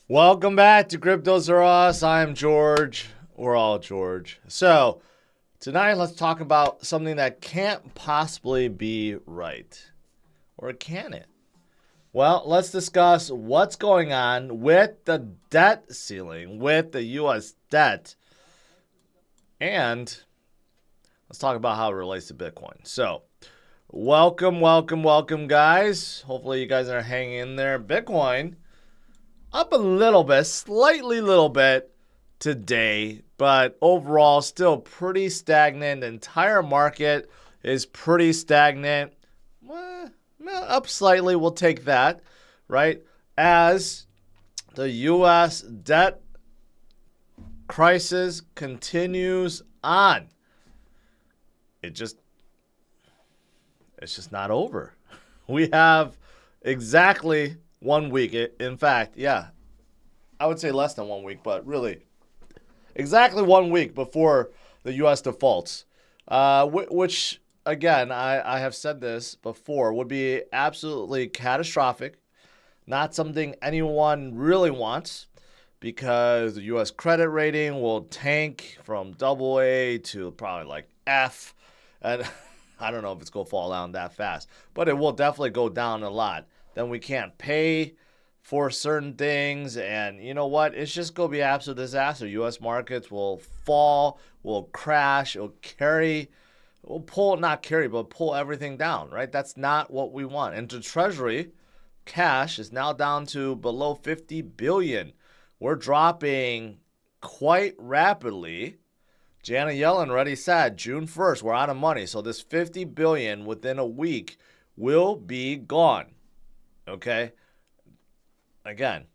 Welcome back to CryptosRus. I'm George. We're all George. So, tonight let's talk about something that can't possibly be right. Or can it? Well, let's discuss what's going on with the debt ceiling, with the U.S. debt. And let's talk about how it relates to Bitcoin. So, welcome, guys. Hopefully you guys are hanging in there. Bitcoin up a little bit, slightly little bit today, but overall still pretty stagnant. The entire market is pretty stagnant. Well, up slightly, we'll take that, right? As the U.S. debt crisis continues on. It's just not over. We have exactly 1 week. In fact, yeah, I would say less than 1 week, but really exactly 1 week before the U.S. defaults, which, again, I have said this before, would be absolutely catastrophic. Not something anyone really wants, because the U.S. credit rating will tank from AA to probably like F. And I don't know if it's going to fall down that fast, but it will definitely go down a lot. Then we can't pay for certain things, and you know what? It's just going to be an absolute disaster. U.S. markets will fall, will crash, will pull everything down, right? That's not what we want. And the Treasury cash is now down to below 50 billion. We're dropping quite rapidly. Janet Yellen already said June 1st, we're out of money. So this 50 billion within a week will be gone. Okay? Again,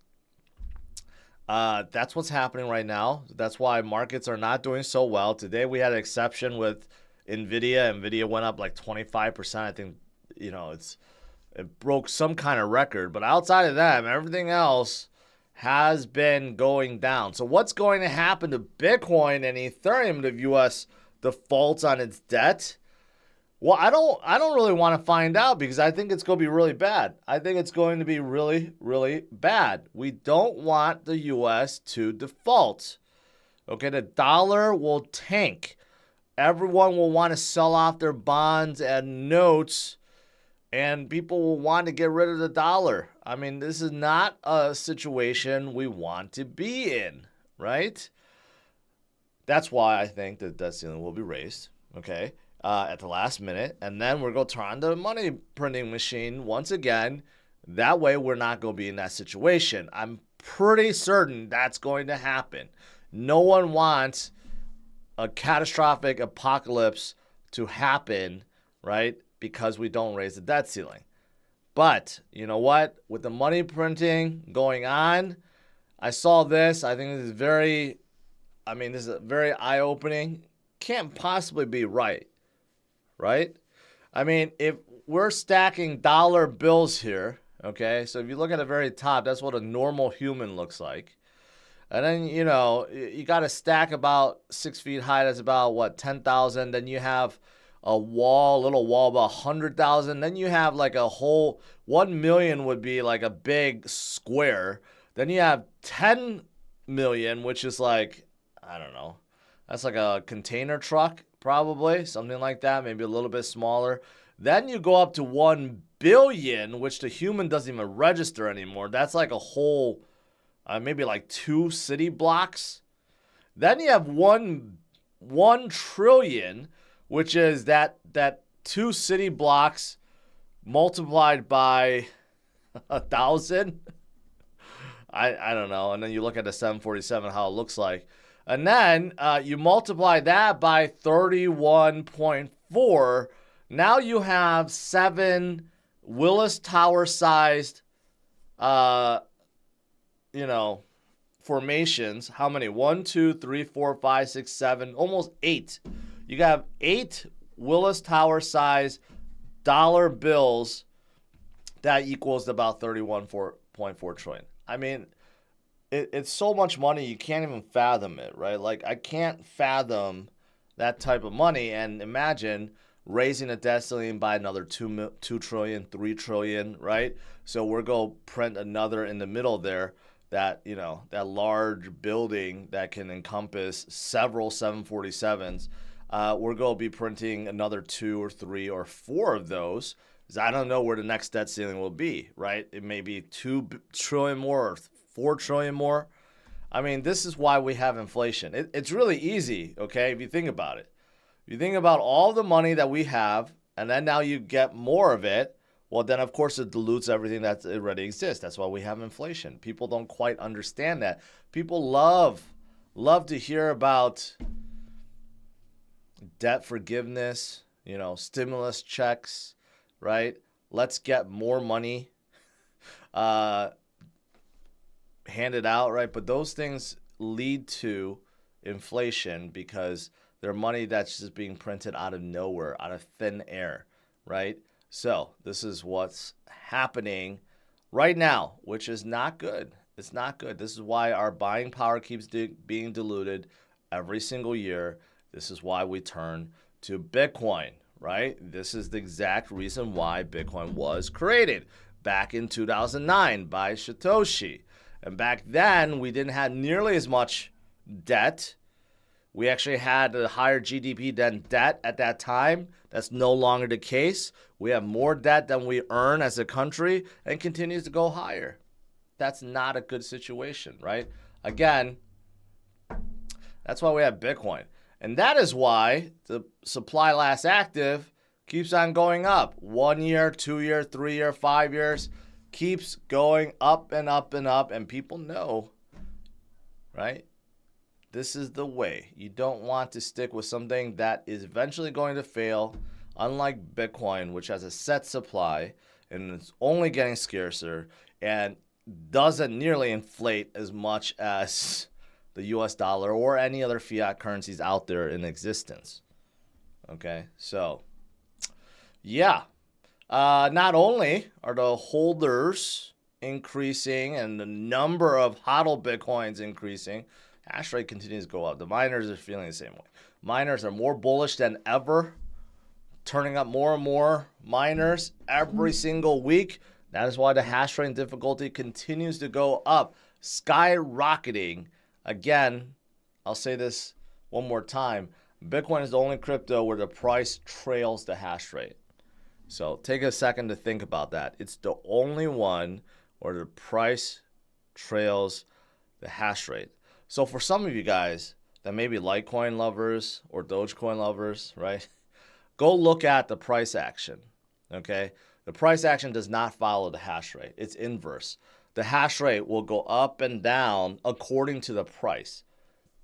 that's what's happening right now. That's why markets are not doing so well. Today we had an exception with Nvidia. Nvidia went up like 25%. I think, it broke some kind of record. But outside of that, everything else has been going down. So what's going to happen to Bitcoin and Ethereum if U.S. defaults on its debt? Well, I don't really want to find out, because I think it's going to be really bad. I think it's going to be really, really bad. We don't want the U.S. to default. Okay, the dollar will tank. Everyone will want to sell off their bonds and notes, and people will want to get rid of the dollar. I mean, this is not a situation we want to be in, right? That's why I think that debt ceiling will be raised, okay, at the last minute. And then we're going to turn on the money printing machine once again. That way we're not going to be in that situation. I'm pretty certain that's going to happen. No one wants a catastrophic apocalypse to happen, right? Because we don't raise the debt ceiling. But you know what? With the money printing going on, I saw this. I think this is very eye-opening. Can't possibly be right? I mean, if we're stacking dollar bills here, okay? So if you look at the very top, that's what a normal human looks like. And then, you got a stack about 6 feet high. That's about, what, 10,000. Then you have a little wall about 100,000. Then you have like a whole 1 million would be like a big square. Then you have 10 million, which is like, I don't know. That's like a container truck, probably. Something like that. Maybe a little bit smaller. Then you go up to 1 billion, which the human doesn't even register anymore. That's like a whole, maybe like 2 city blocks. Then you have 1 trillion, which is that 2 city blocks multiplied by 1,000. I don't know. And then you look at the 747, how it looks like. And then you multiply that by 31.4. Now you have 7 Willis Tower sized, formations. How many? 1, 2, 3, 4, 5, 6, 7, almost 8. You have 8 Willis Tower size dollar bills. That equals about 31.4 trillion. I mean, it's so much money, you can't even fathom it, right? Like, I can't fathom that type of money. And imagine raising the debt ceiling by another 2 trillion, 3 trillion, right? So we're going to print another in the middle there. that, you know, that large building that can encompass several 747s, we're going to be printing another 2 or 3 or 4 of those. Because I don't know where the next debt ceiling will be, right? It may be 2 trillion more or 4 trillion more. I mean, this is why we have inflation. It's really easy, okay, if you think about it. If you think about all the money that we have, and then now you get more of it, well, then, of course, it dilutes everything that already exists. That's why we have inflation. People don't quite understand that. People love to hear about debt forgiveness, you know, stimulus checks, right? Let's get more money handed out, right? But those things lead to inflation because they're money that's just being printed out of nowhere, out of thin air, right? So this is what's happening right now, which is not good. It's not good. This is why our buying power keeps being diluted every single year. This is why we turn to Bitcoin, right? This is the exact reason why Bitcoin was created back in 2009 by Satoshi. And back then, we didn't have nearly as much debt. We actually had a higher GDP than debt at that time. That's no longer the case. We have more debt than we earn as a country and continues to go higher. That's not a good situation, right? Again, that's why we have Bitcoin. And that is why the supply last active keeps on going up. 1 year, 2 year, 3 year, 5 years, keeps going up and up and up. And people know, right? This is the way. You don't want to stick with something that is eventually going to fail, unlike Bitcoin, which has a set supply and it's only getting scarcer and doesn't nearly inflate as much as the US dollar or any other fiat currencies out there in existence. Okay, so yeah. Not only are the holders increasing and the number of HODL Bitcoins increasing, hash rate continues to go up. The miners are feeling the same way. Miners are more bullish than ever, turning up more and more miners every single week. That is why the hash rate difficulty continues to go up, skyrocketing. Again, I'll say this one more time. Bitcoin is the only crypto where the price trails the hash rate. So take a second to think about that. It's the only one where the price trails the hash rate. So for some of you guys that may be Litecoin lovers or Dogecoin lovers, right? Go look at the price action, okay? The price action does not follow the hash rate. It's inverse. The hash rate will go up and down according to the price.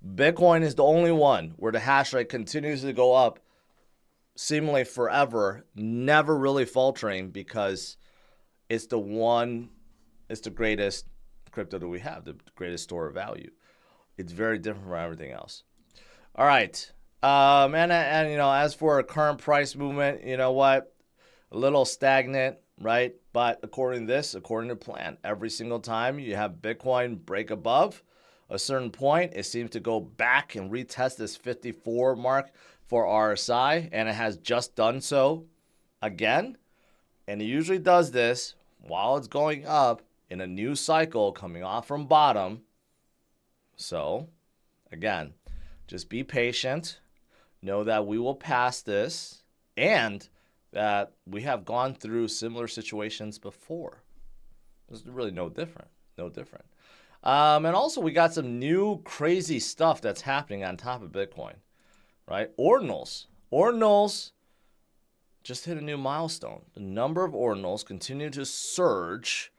Bitcoin is the only one where the hash rate continues to go up seemingly forever, never really faltering because it's the greatest crypto that we have, the greatest store of value. It's very different from everything else. All right. And you know, as for a current price movement, you know what? A little stagnant, right? But according to plan, every single time you have Bitcoin break above a certain point, it seems to go back and retest this 54 mark for RSI, and it has just done so again. And it usually does this while it's going up in a new cycle coming off from bottom. So, again, just be patient. Know that we will pass this and that we have gone through similar situations before. There's really no different. And also, we got some new crazy stuff that's happening on top of Bitcoin, right? Ordinals just hit a new milestone. The number of Ordinals continue to surge.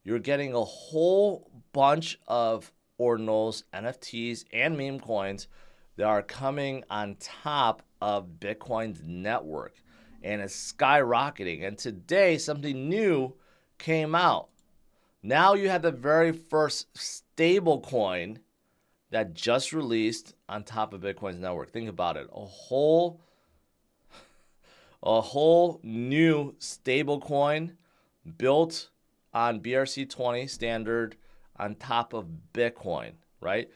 You're getting a whole bunch of Ordinals, NFTs, and meme coins that are coming on top of Bitcoin's network. And it's skyrocketing. And today, something new came out. Now you have the very first stablecoin that just released on top of Bitcoin's network. Think about it. A whole new stablecoin built on BRC20 standard on top of Bitcoin, right?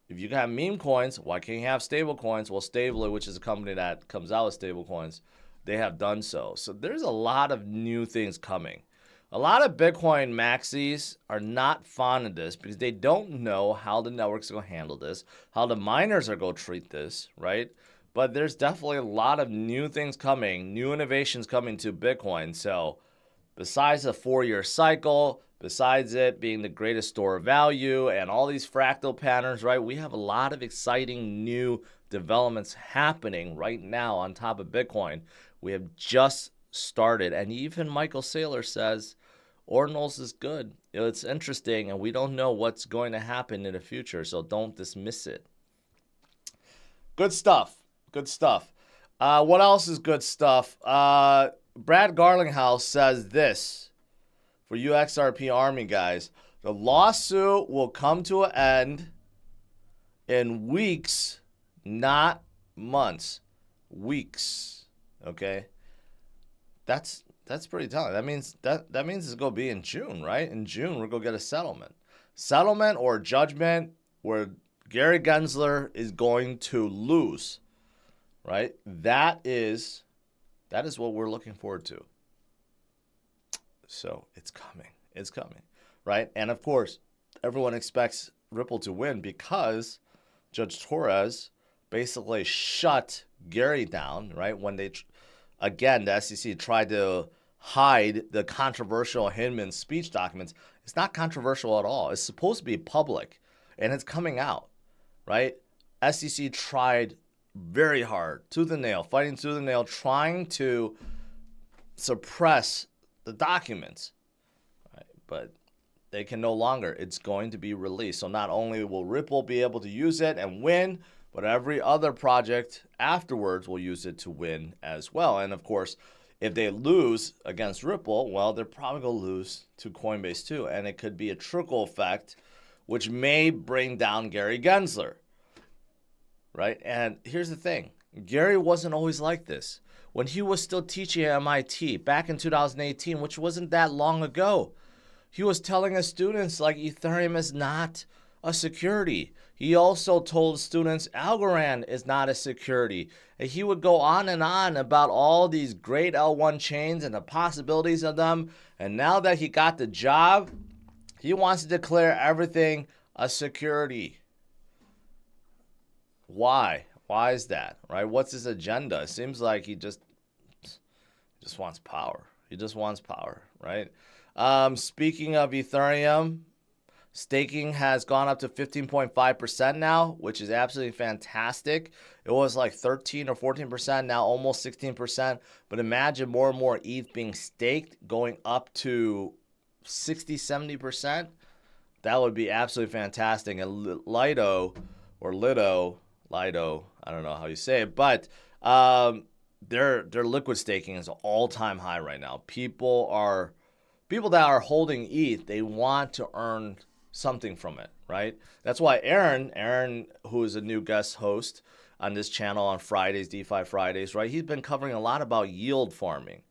If you can have meme coins, why can't you have stable coins? Well, Stabler, which is a company that comes out with stable coins, they have done so. So there's a lot of new things coming. A lot of Bitcoin maxis are not fond of this because they don't know how the networks are going to handle this, how the miners are going to treat this, right? But there's definitely a lot of new things coming, new innovations coming to Bitcoin. So besides the 4-year cycle, besides it being the greatest store of value and all these fractal patterns, right? We have a lot of exciting new developments happening right now on top of Bitcoin. We have just started. And even Michael Saylor says Ordinals is good. It's interesting, and we don't know what's going to happen in the future, so don't dismiss it. Good stuff. Good stuff. What else is good stuff? Brad Garlinghouse says this for UXRP Army guys. The lawsuit will come to an end in weeks, not months. Weeks. Okay? That's pretty telling. That means it's gonna be in June, right? In June, we're gonna get a settlement or judgment where Gary Gensler is going to lose, right? That is what we're looking forward to. So it's coming, right? And of course, everyone expects Ripple to win because Judge Torres basically shut Gary down, right? When they again, the SEC tried to hide the controversial Hinman speech documents. It's not controversial at all. It's supposed to be public, and it's coming out, right? SEC tried very hard, tooth and nail, fighting tooth and nail, trying to suppress the documents, right? But they can no longer. It's going to be released. So not only will Ripple be able to use it and win, but every other project afterwards will use it to win as well. And of course, if they lose against Ripple, well, they're probably going to lose to Coinbase too. And it could be a trickle effect, which may bring down Gary Gensler, right? And here's the thing. Gary wasn't always like this. When he was still teaching at MIT back in 2018, which wasn't that long ago, he was telling his students like Ethereum is not a security. He also told students Algorand is not a security. And he would go on and on about all these great L1 chains and the possibilities of them. And now that he got the job, he wants to declare everything a security. Why? Why is that, right? What's his agenda? It seems like he just wants power. He just wants power, right? Speaking of Ethereum, staking has gone up to 15.5% now, which is absolutely fantastic. It was like 13 or 14%, now almost 16%. But imagine more and more ETH being staked, going up to 60, 70%. That would be absolutely fantastic. And Lido, I don't know how you say it, but their liquid staking is all-time high right now. People that are holding ETH, they want to earn something from it, right? That's why Aaron, who is a new guest host on this channel on Fridays, DeFi Fridays, right? He's been covering a lot about yield farming.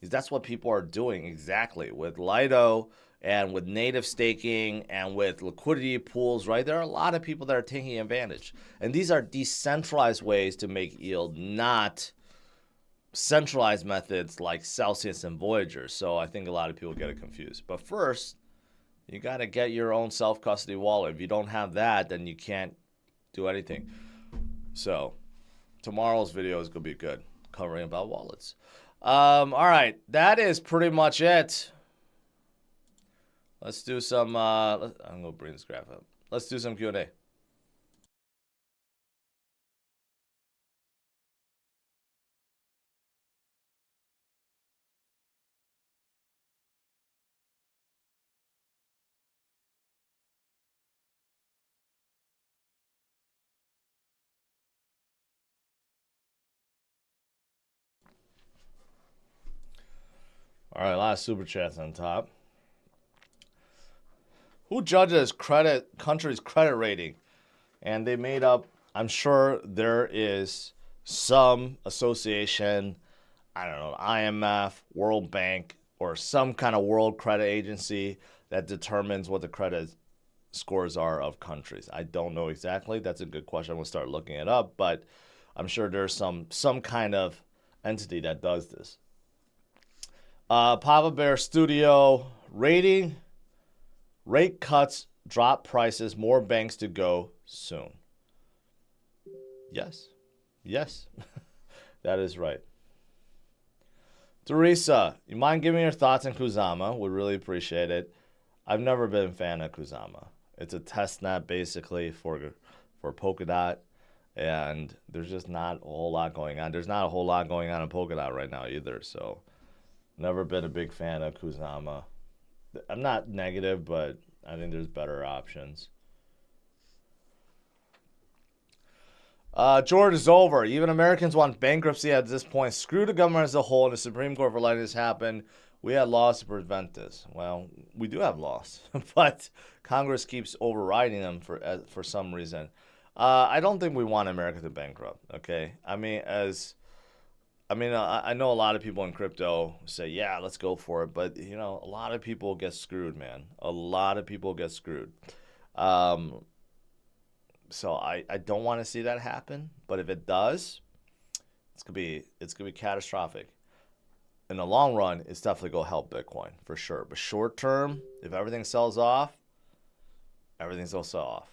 Because that's what people are doing exactly with Lido and with native staking and with liquidity pools, right? There are a lot of people that are taking advantage. And these are decentralized ways to make yield, not centralized methods like Celsius and Voyager. So I think a lot of people get it confused. But first, you got to get your own self-custody wallet. If you don't have that, then you can't do anything. So tomorrow's video is going to be good, covering about wallets. All right, that is pretty much it. Let's do some, I'm going to bring this graph up. Let's do some Q&A. All right, a lot of super chats on top. Who judges country's credit rating? And they made up, I'm sure there is some association, I don't know, IMF, World Bank, or some kind of world credit agency that determines what the credit scores are of countries. I don't know exactly. That's a good question. I'm going to start looking it up, but I'm sure there's some kind of entity that does this. Papa Bear Studio rating. Rate cuts drop prices. More banks to go soon. Yes. Yes. That is right. Teresa, you mind giving your thoughts on Kusama? Would really appreciate it. I've never been a fan of Kusama. It's a test net basically for Polkadot, and there's just not a whole lot going on. There's not a whole lot going on in Polkadot right now either, so never been a big fan of Kusama. I'm not negative, but I think there's better options. George is over. Even Americans want bankruptcy at this point. Screw the government as a whole and the Supreme Court for letting this happen. We had laws to prevent this. Well, we do have laws, but Congress keeps overriding them for some reason. I don't think we want America to bankrupt. Okay, I know a lot of people in crypto say, yeah, let's go for it, but a lot of people get screwed, man. A lot of people get screwed. So I don't want to see that happen, but if it does, it's gonna be catastrophic. In the long run, it's definitely gonna help Bitcoin for sure. But short term, if everything sells off, everything's gonna sell off.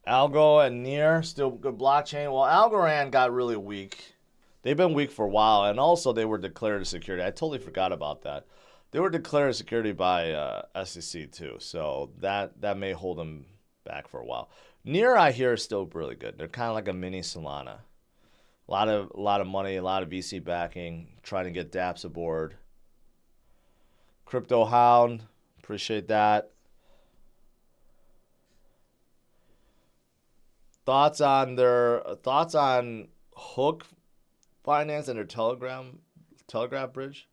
Algo and Near still good blockchain. Well, Algorand got really weak. They've been weak for a while, and also they were declared a security. I totally forgot about that. They were declared a security by SEC too, so that may hold them back for a while. Near, I hear, is still really good. They're kind of like a mini Solana. A lot of money, a lot of VC backing, trying to get dApps aboard. Crypto Hound, appreciate that. Thoughts on Hook Finance and their Telegraph bridge?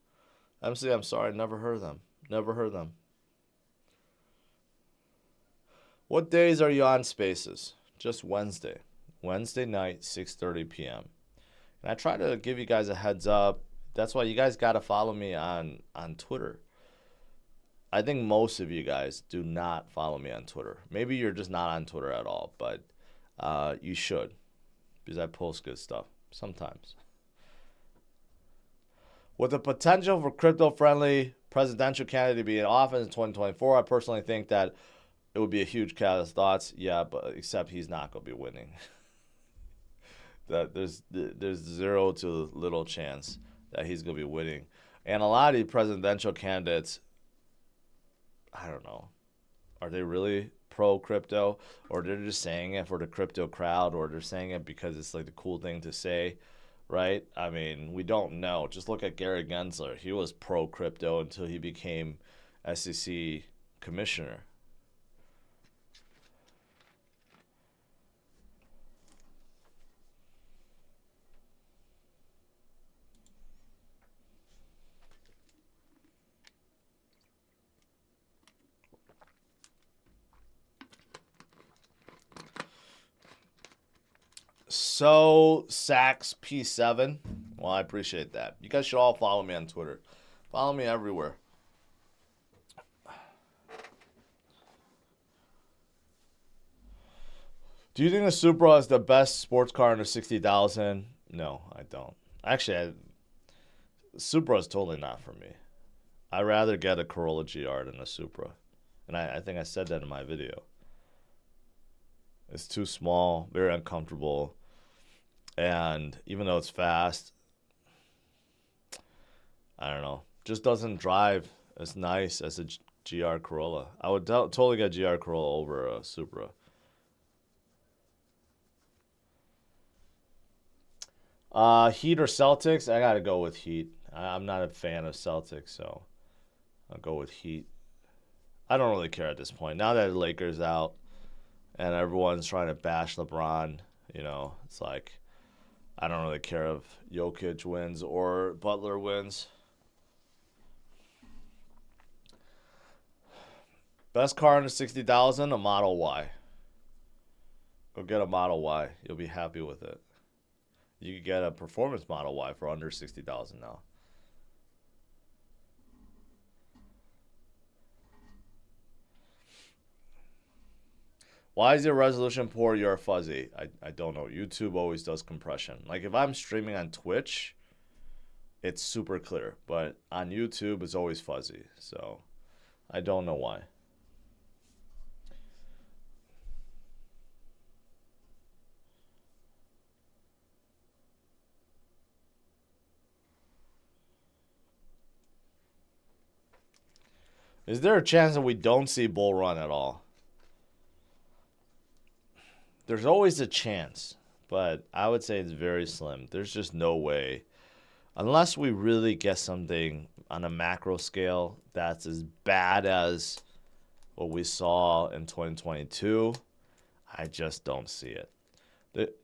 MC, I'm sorry, never heard of them. Never heard of them. What days are you on Spaces? Just Wednesday. Wednesday night, 6:30 p.m. And I try to give you guys a heads up. That's why you guys got to follow me on Twitter. I think most of you guys do not follow me on Twitter. Maybe you're just not on Twitter at all, but you should, because I post good stuff sometimes. With the potential for crypto-friendly presidential candidate to be in office in 2024, I personally think that it would be a huge catalyst. Thoughts? Yeah, but except he's not going to be winning. That there's zero to little chance that he's going to be winning. And a lot of these presidential candidates, I don't know, are they really pro-crypto, or they're just saying it for the crypto crowd, or they're saying it because it's like the cool thing to say? Right? I mean, we don't know. Just look at Gary Gensler. He was pro-crypto until he became SEC commissioner. So, Sax P7. Well, I appreciate that. You guys should all follow me on Twitter. Follow me everywhere. Do you think the Supra is the best sports car under $60,000? No, I don't. Actually, Supra is totally not for me. I'd rather get a Corolla GR than a Supra. And I think I said that in my video. It's too small, very uncomfortable. And even though it's fast, I don't know, just doesn't drive as nice as a GR Corolla. I would totally get GR Corolla over a Supra. Heat or Celtics? I gotta go with Heat. I'm not a fan of Celtics, so I'll go with Heat. I don't really care at this point. Now that the Lakers out and everyone's trying to bash LeBron, it's like, I don't really care if Jokic wins or Butler wins. Best car under $60,000, a Model Y. Go get a Model Y. You'll be happy with it. You could get a performance Model Y for under $60,000 now. Why is your resolution poor? You're fuzzy. I don't know. YouTube always does compression. Like if I'm streaming on Twitch, it's super clear. But on YouTube, it's always fuzzy. So I don't know why. Is there a chance that we don't see bull run at all? There's always a chance, but I would say it's very slim. There's just no way. Unless we really get something on a macro scale that's as bad as what we saw in 2022, I just don't see it.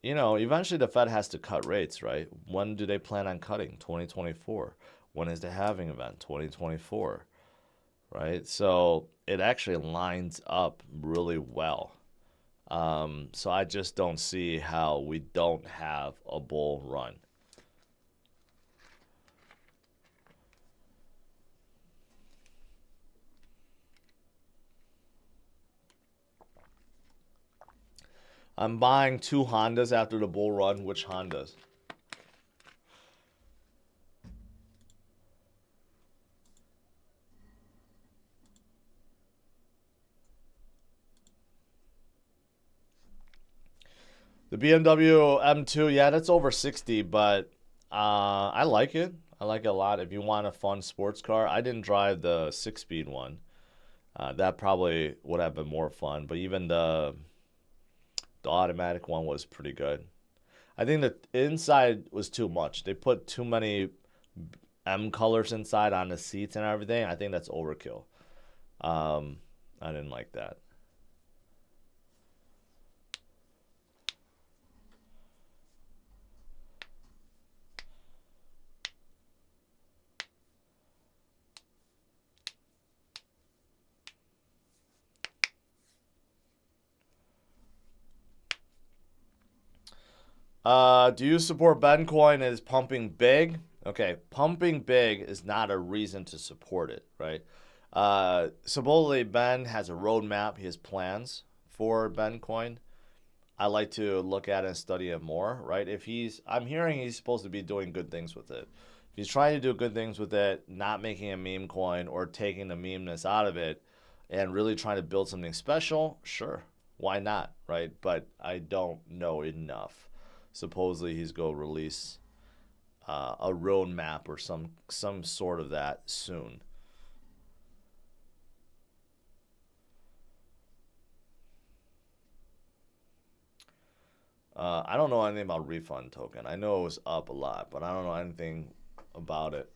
Eventually the Fed has to cut rates, right? When do they plan on cutting? 2024. When is the halving event? 2024. Right? So it actually lines up really well. So I just don't see how we don't have a bull run. I'm buying 2 Hondas after the bull run. Which Hondas? The BMW M2, yeah, that's over 60, but I like it. I like it a lot. If you want a fun sports car, I didn't drive the 6-speed one. That probably would have been more fun, but even the automatic one was pretty good. I think the inside was too much. They put too many M colors inside on the seats and everything. I think that's overkill. I didn't like that. Do you support Bencoin is pumping big? Okay, pumping big is not a reason to support it, right? Supposedly Ben has a roadmap. He has plans for Bencoin. I like to look at it and study it more, right? I'm hearing he's supposed to be doing good things with it. If he's trying to do good things with it, not making a meme coin or taking the memeness out of it and really trying to build something special, sure, why not, right? But I don't know enough. Supposedly he's going to release a roadmap or some sort of that soon. I don't know anything about Refund Token. I know it was up a lot, but I don't know anything about it.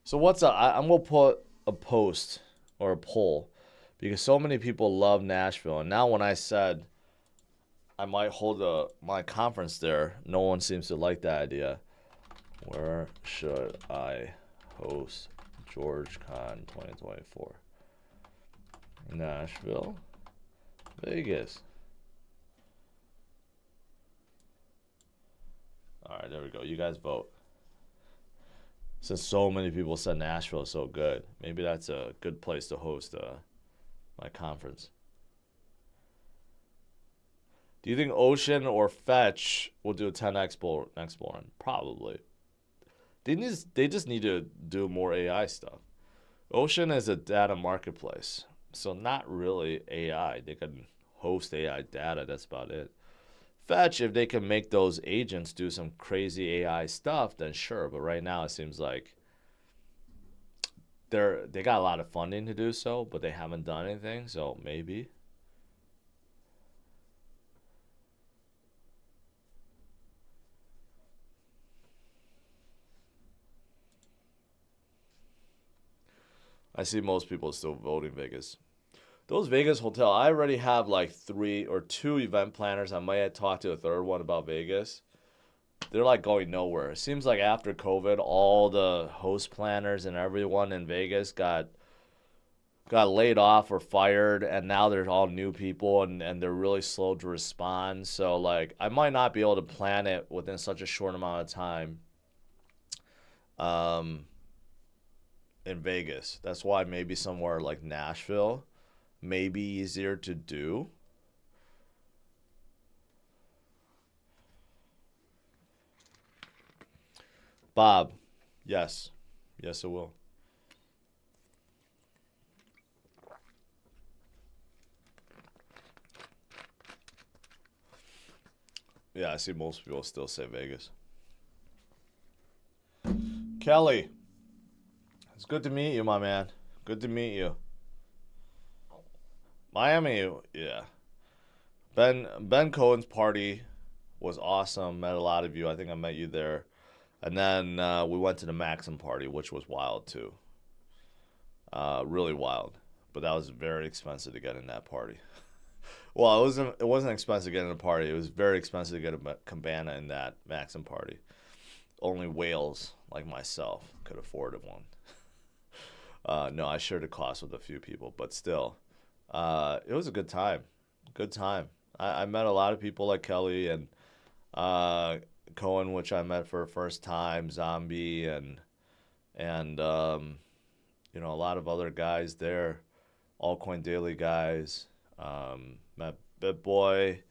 So what's up? I'm going to put a post or a poll because so many people love Nashville. And now when I said I might hold my conference there, no one seems to like that idea. Where should I host GeorgeCon 2024? Nashville, Vegas. All right, there we go. You guys vote. Since so many people said Nashville is so good, maybe that's a good place to host my conference. Do you think Ocean or Fetch will do a 10x bull next run? Probably. They just need to do more AI stuff. Ocean is a data marketplace, so not really AI. They can host AI data. That's about it. Fetch, if they can make those agents do some crazy AI stuff, then sure. But right now it seems like they got a lot of funding to do so, but they haven't done anything. So maybe. I see most people still voting Vegas. Those Vegas hotel, I already have like 3 or 2 event planners. I might have talked to a third one about Vegas. They're like going nowhere. It seems like after COVID, all the host planners and everyone in Vegas got laid off or fired, and now they're all new people and they're really slow to respond. So like I might not be able to plan it within such a short amount of time. in Vegas. That's why maybe somewhere like Nashville may be easier to do. Bob, yes. Yes, it will. Yeah, I see most people still say Vegas. Kelly, it's good to meet you, my man. Good to meet you. Miami, yeah. Ben Cohen's party was awesome. Met a lot of you. I think I met you there. And then we went to the Maxim party, which was wild too. Really wild. But that was very expensive to get in that party. Well, it wasn't expensive to get in a party. It was very expensive to get a cabana in that Maxim party. Only whales like myself could afford one. No, I shared the cost with a few people, but still, it was a good time. Good time. I met a lot of people like Kelly and Cohen, which I met for the first time, Zombie, and you know, a lot of other guys there, Altcoin Daily guys. Met BitBoy,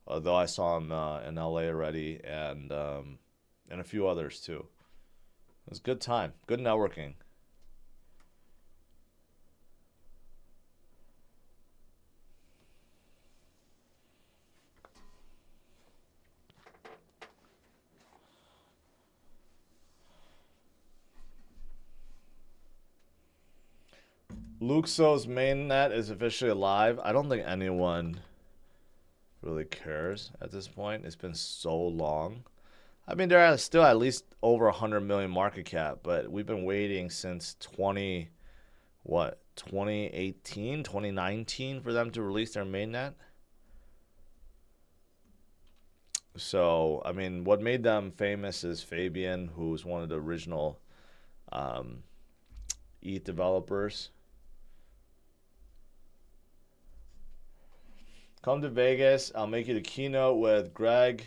although I saw him in LA already, and a few others too. It was a good time, good networking. Luxo's mainnet is officially live. I don't think anyone really cares at this point. It's been so long. I mean, they're still at least over 100 million market cap, but we've been waiting since 2018, 2019 for them to release their mainnet. So, I mean, what made them famous is Fabian, who's one of the original ETH developers. Come to Vegas. I'll make you the keynote with Greg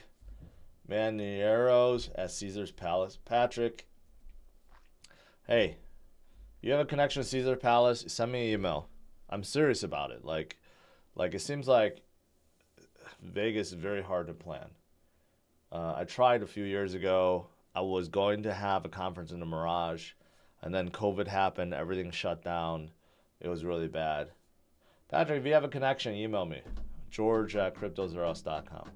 Manieros at Caesar's Palace. Patrick, hey, you have a connection to Caesar's Palace? Send me an email. I'm serious about it. Like it seems like Vegas is very hard to plan. I tried a few years ago. I was going to have a conference in the Mirage, and then COVID happened. Everything shut down. It was really bad. Patrick, if you have a connection, email me. George at CryptosRus.com.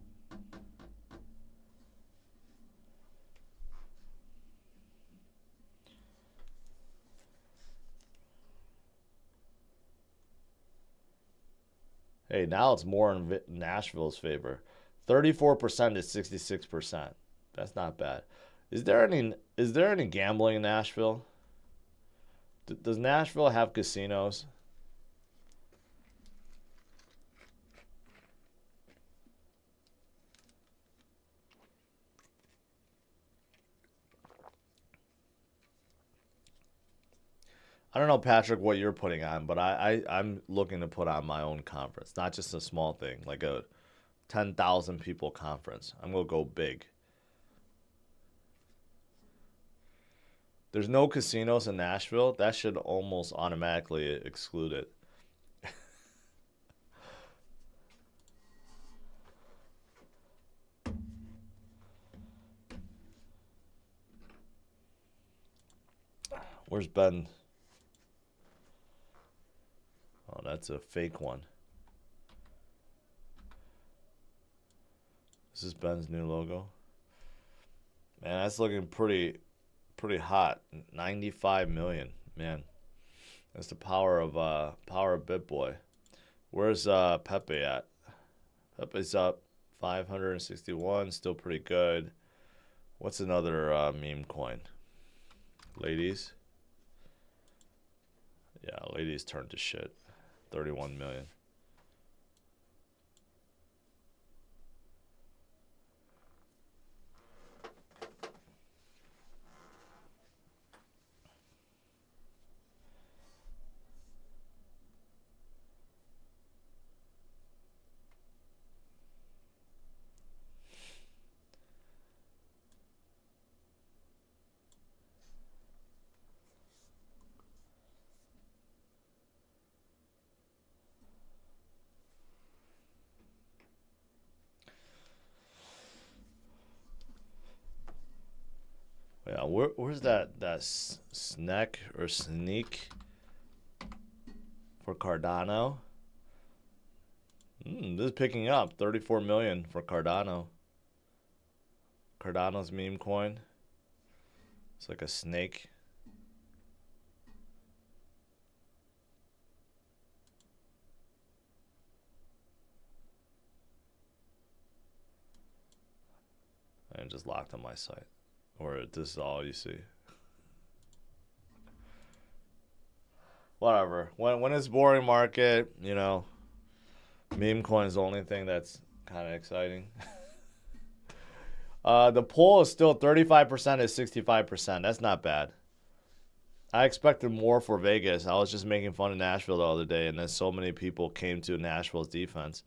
Hey, now it's more in Nashville's favor. 34% to 66%. That's not bad. Is there any gambling in Nashville? Does Nashville have casinos? I don't know, Patrick, what you're putting on, but I'm looking to put on my own conference, not just a small thing, like a 10,000 people conference. I'm going to go big. There's no casinos in Nashville. That should almost automatically exclude it. Where's Ben? Oh, that's a fake one. This is Ben's new logo. Man, that's looking pretty hot. 95 million, man. That's the power of BitBoy. Where's Pepe at? Pepe's up 561, still pretty good. What's another meme coin? Ladies. Yeah, ladies turned to shit. 31 million. Yeah, where's that snack or sneak for Cardano? This is picking up. 34 million for Cardano. Cardano's meme coin. It's like a snake. And just locked on my site. Or this is all you see. Whatever. When it's boring market, you know, meme coin is the only thing that's kind of exciting. The poll is still 35% is 65%. That's not bad. I expected more for Vegas. I was just making fun of Nashville the other day, and then so many people came to Nashville's defense,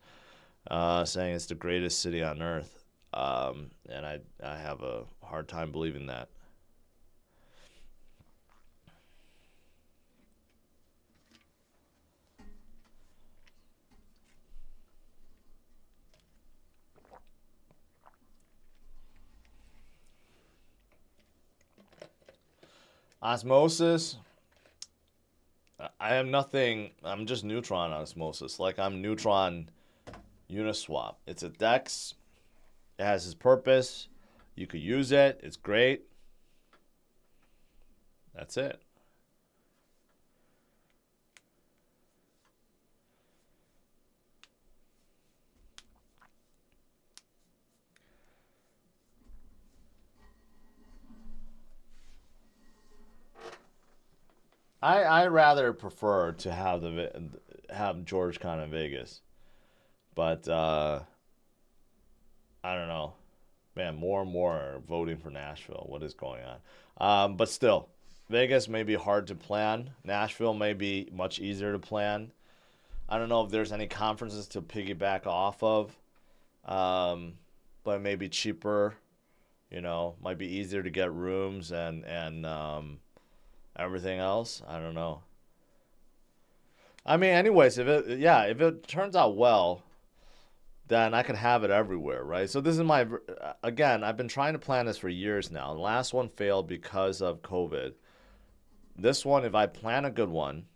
saying it's the greatest city on earth. And I have a hard time believing that. Osmosis, I am nothing. I'm just Neutron Osmosis. Like I'm Neutron Uniswap. It's a DEX. It has its purpose. You could use it. It's great. That's it. I rather prefer to have GeorgeCon in Vegas, but I don't know, man. More and more are voting for Nashville. What is going on? But still, Vegas may be hard to plan. Nashville may be much easier to plan. I don't know if there's any conferences to piggyback off of, but it may be cheaper. You know, might be easier to get rooms and everything else. I don't know. I mean, anyways, if it turns out well, then I can have it everywhere, right? So this is again, I've been trying to plan this for years now. The last one failed because of COVID. This one, if I plan a good one,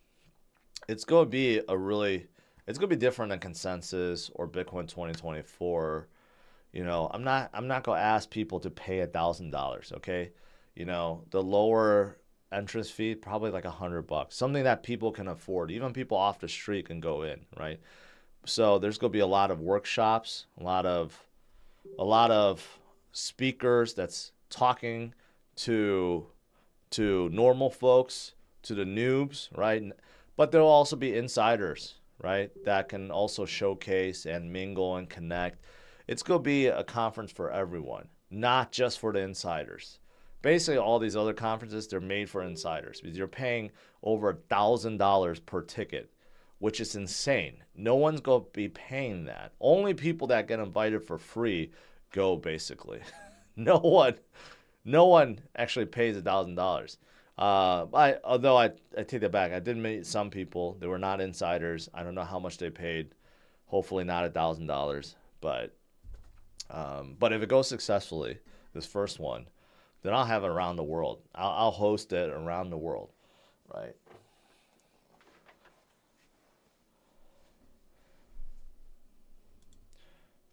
it's going to be it's going to be different than Consensus or Bitcoin 2024. You know, I'm not going to ask people to pay $1,000, okay? You know, the lower entrance fee, probably like $100, something that people can afford. Even people off the street can go in, right? So there's going to be a lot of workshops, a lot of speakers that's talking to normal folks, to the noobs, right? But there'll also be insiders, right, that can also showcase and mingle and connect. It's going to be a conference for everyone, not just for the insiders. Basically, all these other conferences, they're made for insiders because you're paying over $1,000 per ticket, which is insane. No one's going to be paying that. Only people that get invited for free go, basically. No one actually pays $1,000. Although I take that back. I did meet some people. They were not insiders. I don't know how much they paid. Hopefully not $1,000. But if it goes successfully, this first one, then I'll have it around the world. I'll host it around the world, right?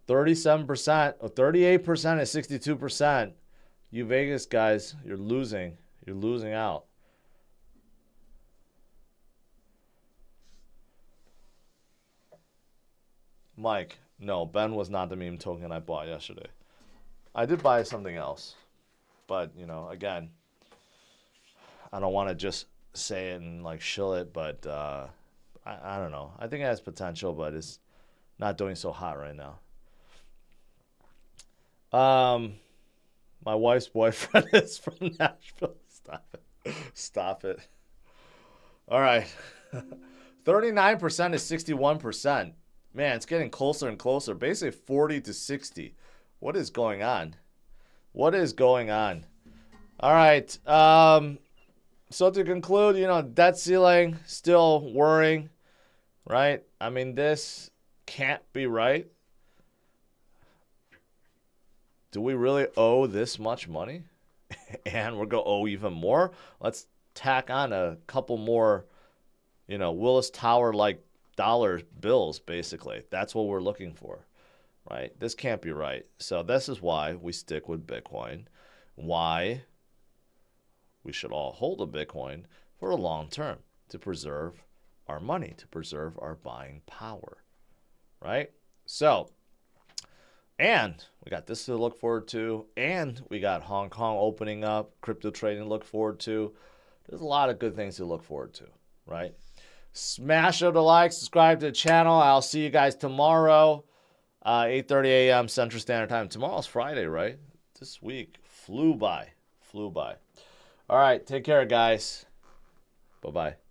%37% or 38% is 62%. You Vegas guys, you're losing. You're losing out. Mike, no, Ben was not the meme token I bought yesterday. I did buy something else. But, you know, again, I don't want to just say it and like shill it, but I don't know. I think it has potential, but it's not doing so hot right now. My wife's boyfriend is from Nashville. Stop it. All right. 39% is 61%. Man, it's getting closer and closer. Basically 40 to 60. What is going on? What is going on? All right. So to conclude, you know, debt ceiling, still worrying, right? I mean, this can't be right. Do we really owe this much money? and we're going to owe even more. Let's tack on a couple more, Willis Tower-like dollar bills, basically. That's what we're looking for, right? This can't be right. So this is why we stick with Bitcoin, why we should all hold a Bitcoin for a long term to preserve our money, to preserve our buying power, right? So, and we got this to look forward to, and we got Hong Kong opening up, crypto trading to look forward to. There's a lot of good things to look forward to, right? Smash up the like, subscribe to the channel. I'll see you guys tomorrow, 8:30 a.m. Central Standard Time. Tomorrow's Friday, right? This week flew by. All right, take care, guys. Bye-bye.